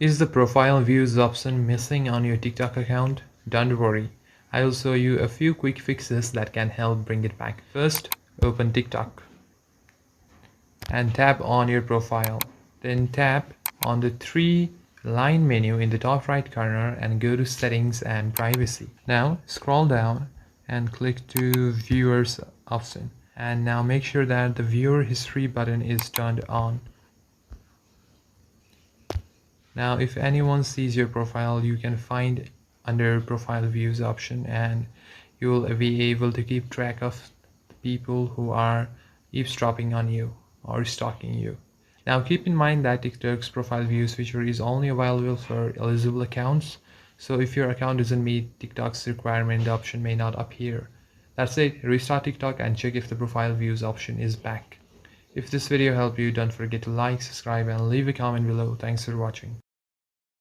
Is the profile views option missing on your TikTok account? Don't worry, I will show you a few quick fixes that can help bring it back. First, open TikTok and tap on your profile. Then tap on the three-line menu in the top right corner and go to Settings and Privacy. Now scroll down and click to Viewers option. And now make sure that the Viewer History button is turned on. Now if anyone sees your profile, you can find under Profile Views option, and you will be able to keep track of the people who are eavesdropping on you or stalking you. Now keep in mind that TikTok's Profile Views feature is only available for eligible accounts, so if your account doesn't meet TikTok's requirement, the option may not appear. That's it, restart TikTok and check if the Profile Views option is back. If this video helped you, don't forget to like, subscribe and leave a comment below. Thanks for watching.